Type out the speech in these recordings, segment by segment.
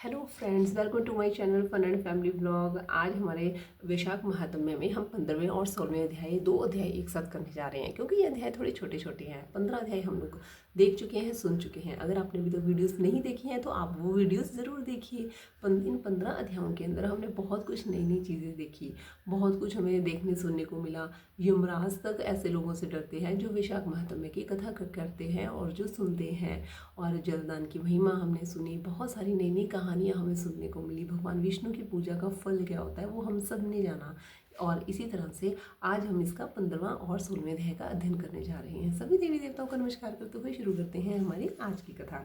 Hello friends, welcome to my channel fun and family blog. आज हमारे वैशाख महात्म्य में हम 15वें और 16वें अध्याय दो अध्याय एक साथ करने जा रहे हैं, क्योंकि ये अध्याय थोड़े छोटे छोटे हैं। 15 अध्याय हम लोग देख चुके हैं, सुन चुके हैं। अगर आपने अभी तक वीडियोस नहीं देखी हैं तो आप वो वीडियोस ज़रूर देखिए। इन 15 अध्यायों के अंदर हमने बहुत कुछ नई नई चीज़ें देखी, बहुत कुछ हमें देखने सुनने को मिला। यमराज तक ऐसे लोगों से डरते हैं जो वैशाख महात्म्य की कथा करते हैं और जो सुनते हैं। और जलदान की महिमा हमने सुनी, बहुत सारी नई नई कहानियाँ हमें सुनने को मिली। भगवान विष्णु की पूजा का फल क्या होता है वो हम सब ने जाना। और इसी तरह से आज हम इसका 15वां और 16वें अध्याय का अध्ययन करने जा रहे हैं। सभी देवी देवताओं का नमस्कार करते हुए शुरू करते हैं हमारी आज की कथा।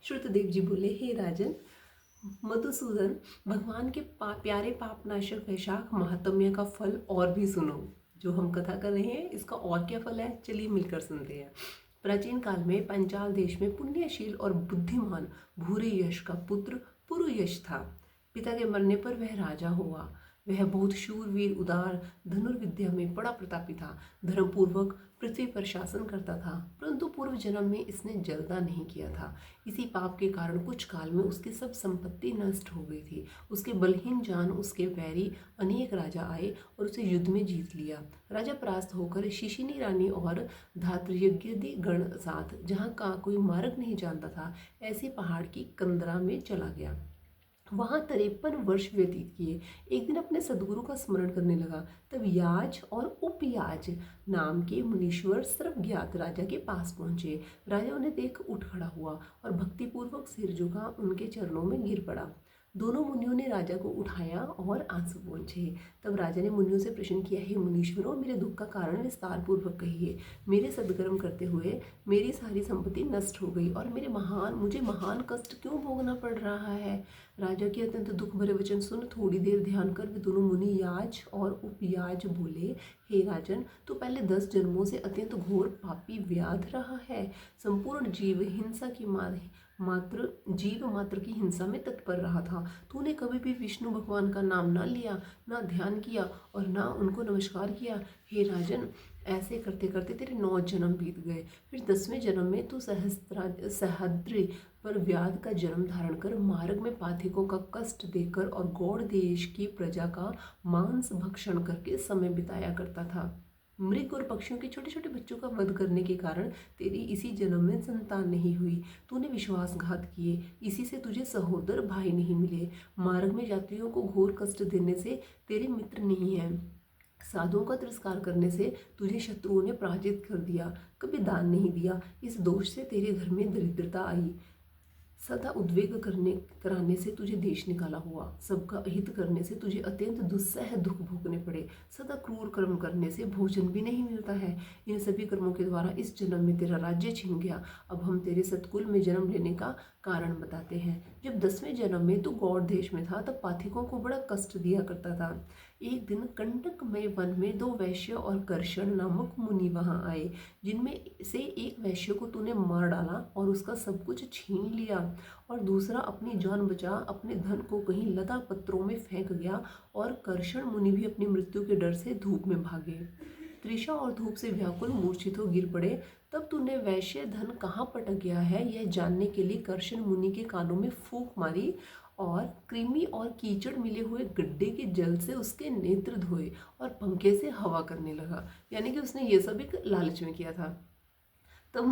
श्रुतदेव जी बोले, हे राजन मधुसूदन, भगवान के प्यारे पापनाशक वैशाख महात्म्य का फल और भी सुनो। जो हम कथा कर रहे हैं इसका और क्या फल है, चलिए मिलकर सुनते हैं। प्राचीन काल में पंचाल देश में पुण्यशील और बुद्धिमान भूरे यश का पुत्र पुरुयश था। पिता के मरने पर वह राजा हुआ। वह बहुत शूरवीर, उदार, धनुर्विद्या में बड़ा प्रतापी था। धर्मपूर्वक पृथ्वी पर शासन करता था, परंतु पूर्व जन्म में इसने जलदा नहीं किया था। इसी पाप के कारण कुछ काल में उसकी सब संपत्ति नष्ट हो गई थी। उसके बलहीन जान उसके वैरी अनेक राजा आए और उसे युद्ध में जीत लिया। राजा परास्त होकर शिशिनी रानी और धातृयज्ञ गण साथ, जहाँ का कोई मार्ग नहीं जानता था, ऐसी पहाड़ की कंदरा में चला गया। वहाँ 53 वर्ष व्यतीत किए। एक दिन अपने सदगुरु का स्मरण करने लगा। तब याज और उपयाज नाम के मुनीश्वर सर्वज्ञात राजा के पास पहुंचे। राजा उन्हें देख उठ खड़ा हुआ और भक्तिपूर्वक सिर झुका उनके चरणों में गिर पड़ा। दोनों मुनियों ने राजा को उठाया और आंसू पोंछे। तब राजा ने मुनियों से प्रश्न किया, हे मुनीश्वरों, मेरे दुख का कारण विस्तार पूर्वक कहिए। मेरे सदकर्म करते हुए मेरी सारी संपत्ति नष्ट हो गई और मुझे महान कष्ट क्यों भोगना पड़ रहा है। राजा के अत्यंत दुख भरे वचन सुन थोड़ी देर ध्यान कर वे दोनों मुनि याज और उपयाज बोले, हे राजन, तो पहले 10 जन्मों से अत्यंत घोर पापी व्याध रहा है। संपूर्ण जीव मात्र की हिंसा में तत्पर रहा था। तूने कभी भी विष्णु भगवान का नाम ना लिया, ना ध्यान किया और ना उनको नमस्कार किया। हे राजन, ऐसे करते करते तेरे 9 जन्म बीत गए। फिर 10वें जन्म में तू सहद्री पर व्याध का जन्म धारण कर मार्ग में पाथिकों का कष्ट देकर और गौड़ देश की प्रजा का मांस भक्षण करके समय बिताया करता था। मृग और पक्षियों के छोटे छोटे बच्चों का वध करने के कारण तेरी इसी जन्म में संतान नहीं हुई। तूने विश्वासघात किए, इसी से तुझे सहोदर भाई नहीं मिले। मार्ग में यात्रियों को घोर कष्ट देने से तेरे मित्र नहीं हैं। साधुओं का तिरस्कार करने से तुझे शत्रुओं ने पराजित कर दिया। कभी दान नहीं दिया, इस दोष से तेरे घर में दरिद्रता आई। सदा उद्वेग कराने से तुझे देश निकाला हुआ। सबका हित करने से तुझे अत्यंत दुस्सह दुख भोगने पड़े। सदा क्रूर कर्म करने से भोजन भी नहीं मिलता है। इन सभी कर्मों के द्वारा इस जन्म में तेरा राज्य छिन गया। अब हम तेरे सतकुल में जन्म लेने का कारण बताते हैं। जब 10वें जन्म में तू गौड़ देश में था तब पाथिकों को बड़ा कष्ट दिया करता था। एक दिन कंटकमय वन में 2 वैश्य और कर्षण नामक मुनि वहां आए, जिनमें से एक वैश्य को तूने मार डाला और उसका सब कुछ छीन लिया, और दूसरा अपनी जान बचा अपने धन को कहीं लता पत्रों में फेंक गया। और कर्षण मुनि भी अपनी मृत्यु के डर से धूप में भागे। तृषा और धूप से व्याकुल मूर्छित हो गिर पड़े। तब तूने वैश्य धन कहाँ पटक गया है यह जानने के लिए कर्षण मुनि के कानों में फूंक मारी और कृमि और कीचड़ मिले हुए गड्ढे के जल से उसके नेत्र धोए और पंखे से हवा करने लगा। यानी कि उसने ये सब एक लालच में किया था। तब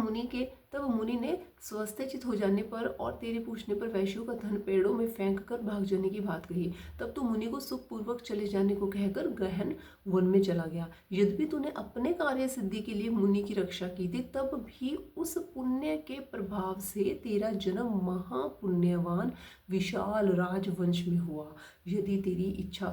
मुनि ने स्वस्थचित हो जाने पर और तेरे पूछने पर वैश्यों का धन पेड़ों में फेंक कर भाग जाने की बात कही। तब तो मुनि को सुखपूर्वक चले जाने को कहकर गहन वन में चला गया। यद्यपि तूने अपने कार्य सिद्धि के लिए मुनि की रक्षा की थी, तब भी उस पुण्य के प्रभाव से तेरा जन्म महापुण्यवान विशाल राजवंश में हुआ। यदि तेरी इच्छा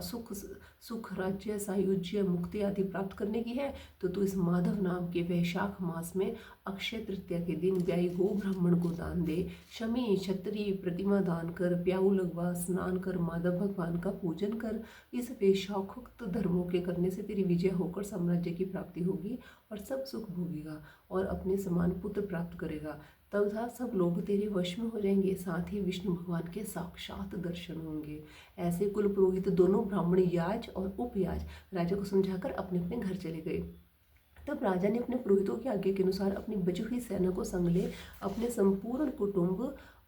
सुख राज्य सायुज्य मुक्ति आदि प्राप्त करने की है तो तू इस माधव नाम के वैशाख मास में अक्षय तृतीया के दिन ब्याई गो ब्राह्मण को दान दे। शमी क्षत्रिय प्रतिमा दान कर, प्याऊ लगवा, स्नान कर, माधव भगवान का पूजन कर। इस वैशाखोक्त धर्मों के करने से तेरी विजय होकर साम्राज्य की प्राप्ति होगी और सब सुख भोगेगा और अपने समान पुत्र प्राप्त करेगा। तब सब लोग तेरे वश में हो जाएंगे, साथ ही विष्णु भगवान के साक्षात दर्शन होंगे। ऐसे कुल पुरोहित दोनों ब्राह्मण याज और उपयाज राजा को समझाकर अपने अपने घर चले गए। तब राजा ने अपने पुरोहितों की आज्ञा के अनुसार अपनी बची हुई सेना को संग ले अपने संपूर्ण कुटुंब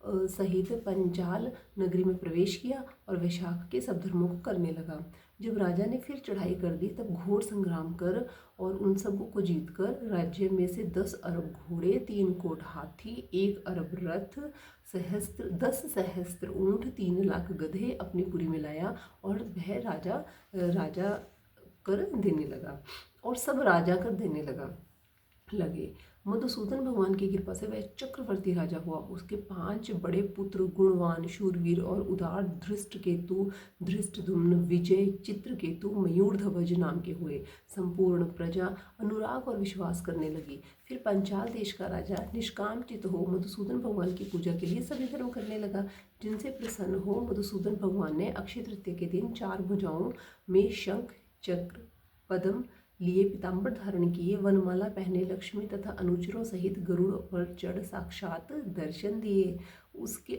सहित पंचाल नगरी में प्रवेश किया और वैशाख के सब धर्मों को करने लगा। जब राजा ने फिर चढ़ाई कर दी तब घोर संग्राम कर और उन सबों को जीतकर राज्य में से 10 अरब घोड़े, 3 कोट हाथी, 1 अरब रथ, 10 सहस्त्र ऊंट, 3 लाख गधे अपनी पुरी में लाया और वह राजा कर देने लगा और सब राजा कर देने लगे। मधुसूदन भगवान की कृपा से वह चक्रवर्ती राजा हुआ। उसके 5 बड़े पुत्र गुणवान, शूरवीर और उदार धृष्टकेतु, धृष्टद्युम्न, विजय, चित्रकेतु, मयूरध्वज नाम के हुए। संपूर्ण प्रजा अनुराग और विश्वास करने लगी। फिर पंचाल देश का राजा निष्काम चित्त हो मधुसूदन भगवान की पूजा के लिए सभी धर्म करने लगा। जिनसे प्रसन्न हो मधुसूदन भगवान ने अक्षय तृतीया के दिन 4 भुजाओं में शंख, चक्र, पद्म लिए पीताम्बर धारण किए, वनमाला पहने लक्ष्मी तथा अनुचरों सहित गरुड़ पर चढ़ साक्षात दर्शन दिए। उनके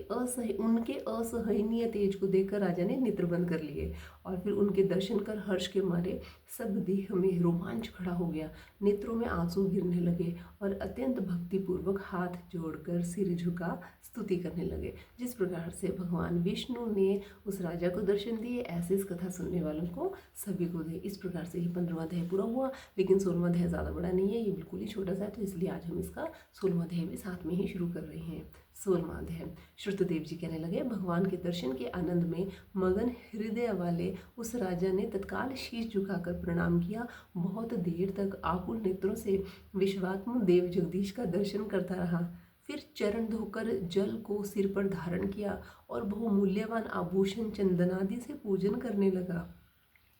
असहनीय तेज को देखकर राजा ने नेत्र बंद कर लिए और फिर उनके दर्शन कर हर्ष के मारे सब देह में रोमांच खड़ा हो गया। नेत्रों में आंसू गिरने लगे और अत्यंत भक्तिपूर्वक हाथ जोड़कर सिर झुका स्तुति करने लगे। जिस प्रकार से भगवान विष्णु ने उस राजा को दर्शन दिए, ऐसे इस कथा सुनने वालों को सभी को दे। इस प्रकार से ही 15वां अध्याय पूरा हुआ, लेकिन 16वां अध्याय ज़्यादा बड़ा नहीं है, ये बिल्कुल ही छोटा सा है, तो इसलिए आज हम इसका 16वां अध्याय भी साथ में ही शुरू कर रहे हैं। 16वां अध्याय। श्रुतदेव जी कहने लगे, भगवान के दर्शन के आनंद में मगन हृदय वाले उस राजा ने तत्काल शीश झुकाकर प्रणाम किया। बहुत देर तक आकुल नेत्रों से विश्वात्म देव जगदीश का दर्शन करता रहा। फिर चरण धोकर जल को सिर पर धारण किया और बहुमूल्यवान आभूषण चंदनादि से पूजन करने लगा।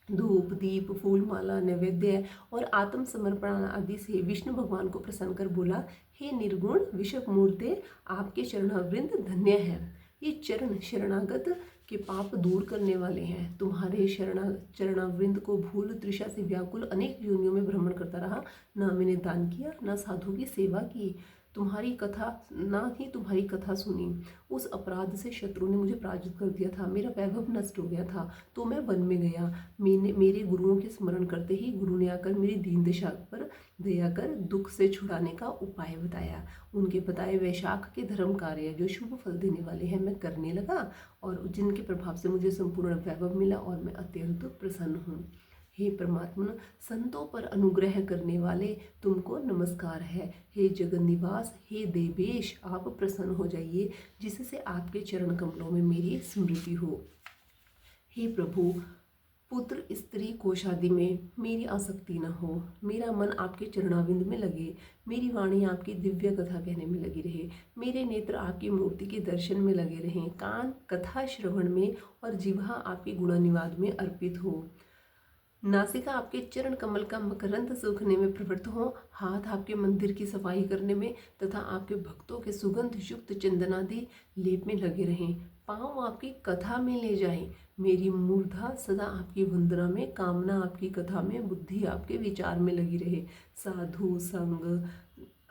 धूप, दीप, फूल माला, नैवेद्य और आत्म समर्पण आदि से विष्णु भगवान को प्रसन्न कर बोला, हे निर्गुण विषभ मूर्ते, आपके चरणावृंद धन्य है। ये चरण शरणागत के पाप दूर करने वाले हैं। तुम्हारे चरणावृंद को भूल तृषा से व्याकुल अनेक योनियों में भ्रमण करता रहा। ना मैंने दान किया, ना साधु की सेवा की, तुम्हारी कथा सुनी। उस अपराध से शत्रु ने मुझे पराजित कर दिया था, मेरा वैभव नष्ट हो गया था, तो मैं वन में गया। मेरे गुरुओं के स्मरण करते ही गुरु ने आकर मेरी दीन दशा पर दया कर दुख से छुड़ाने का उपाय बताया। उनके बताए वैशाख के धर्म कार्य जो शुभ फल देने वाले हैं मैं करने लगा और जिनके प्रभाव से मुझे संपूर्ण वैभव मिला और मैं अत्यंत प्रसन्न हूँ। हे परमात्मा, संतों पर अनुग्रह करने वाले तुमको नमस्कार है। हे जगन्निवास, हे देवेश, आप प्रसन्न हो जाइए जिससे आपके चरण कमलों में मेरी स्मृति हो। हे प्रभु, पुत्र स्त्री कोशादि में मेरी आसक्ति न हो। मेरा मन आपके चरणाविंद में लगे, मेरी वाणी आपकी दिव्य कथा कहने में लगी रहे, मेरे नेत्र आपकी मूर्ति के दर्शन में लगे रहें, कान कथा श्रवण में और जिह्वा आपके गुणानुवाद में अर्पित हो। नासिका आपके चरण कमल का मकरंद सूखने में प्रवृत्त हो, हाथ आपके मंदिर की सफाई करने में तथा आपके भक्तों के सुगंध युक्त चंदनादि लेप में लगे रहें, पाँव आपकी कथा में ले जाएं, मेरी मूर्धा सदा आपकी वंदना में, कामना आपकी कथा में, बुद्धि आपके विचार में लगी रहे, साधु संग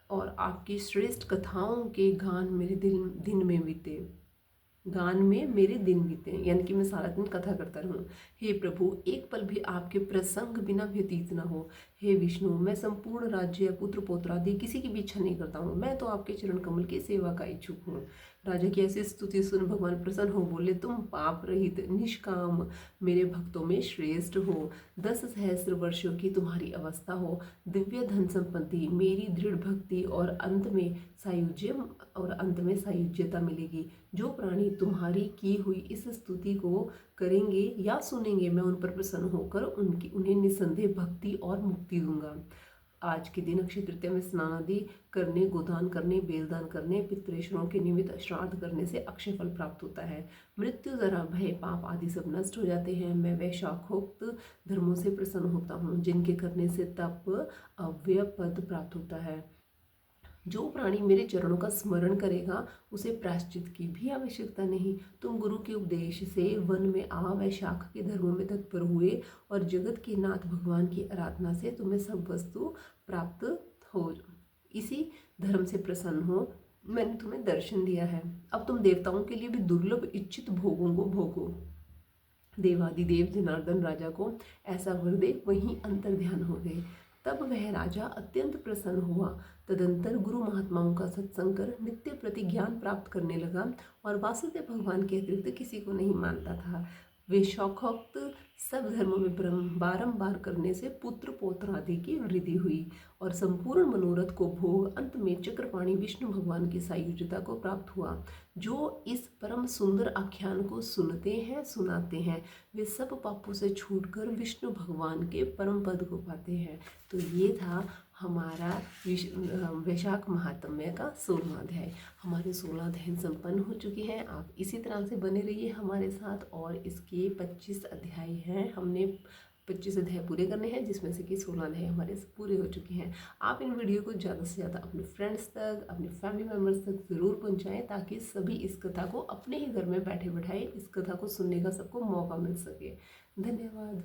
और आपकी श्रेष्ठ कथाओं के गान मेरे दिन में बीते, यानी कि मैं सारा दिन कथा करता रहूं। हे प्रभु, एक पल भी आपके प्रसंग बिना व्यतीत न हो। हे विष्णु, मैं संपूर्ण राज्य, पुत्र पौत्रादि किसी की भी इच्छा नहीं करता हूँ, मैं तो आपके चरण कमल की सेवा का इच्छुक हूँ। राजा की ऐसी स्तुति सुन भगवान प्रसन्न हो बोले, तुम पाप रहित निष्काम मेरे भक्तों में श्रेष्ठ हो। 10 सहस्त्र वर्षों की तुम्हारी अवस्था हो, दिव्य धन संपत्ति, मेरी दृढ़ भक्ति और अंत में सायुज्यता मिलेगी। जो प्राणी तुम्हारी की हुई इस स्तुति को करेंगे या सुनेंगे, मैं उन पर प्रसन्न होकर उन्हें निसंदेह भक्ति और मुक्ति दूंगा। आज के दिन अक्षय तृतीया में स्नान आदि करने, गोदान करने, बेलदान करने, पितृश्रों के निमित्त श्राद्ध करने से अक्षय फल प्राप्त होता है। मृत्यु, जरा, भय, पाप आदि सब नष्ट हो जाते हैं। मैं वैशाखोक्त धर्मों से प्रसन्न होता हूँ जिनके करने से तप अव्यय पद प्राप्त होता है। जो प्राणी मेरे चरणों का स्मरण करेगा उसे प्रायश्चित की भी आवश्यकता नहीं। तुम गुरु के उपदेश से वन में आ वैशाख के धर्मों में तत्पर हुए और जगत के नाथ भगवान की आराधना से तुम्हें सब वस्तु प्राप्त हो, इसी धर्म से प्रसन्न हो। मैंने तुम्हें दर्शन दिया है, अब तुम देवताओं के लिए भी दुर्लभ इच्छित भोगों को भोगो। देवादिदेव जनार्दन राजा को ऐसा वर दे वहीं अंतर ध्यान हो गए। तब वह राजा अत्यंत प्रसन्न हुआ। तदंतर गुरु महात्माओं का सत्संग कर नित्य प्रति ज्ञान प्राप्त करने लगा और वासुदेव भगवान के अतिरिक्त किसी को नहीं मानता था। वे शौकोक्त सब धर्मों में बारंबार करने से पुत्र पौत्र आदि की वृद्धि हुई और संपूर्ण मनोरथ को भोग अंत में चक्रपाणि विष्णु भगवान की सायुज्यता को प्राप्त हुआ। जो इस परम सुंदर आख्यान को सुनते हैं सुनाते हैं वे सब पापों से छूटकर विष्णु भगवान के परम पद को पाते हैं। तो ये था हमारा वैशाख महात्म्य का 16वां अध्याय। हमारे 16 अध्याय संपन्न हो चुके हैं। आप इसी तरह से बने रहिए हमारे साथ। और इसके 25 अध्याय हैं, हमने 25 अध्याय पूरे करने हैं, जिसमें से कि 16 अध्याय हमारे पूरे हो चुके हैं। आप इन वीडियो को ज़्यादा से ज़्यादा अपने फ्रेंड्स तक, अपने फैमिली मेम्बर्स तक ज़रूर पहुंचाएं, ताकि सभी इस कथा को अपने ही घर में बैठे बैठाए इस कथा को सुनने का सबको मौका मिल सके। धन्यवाद।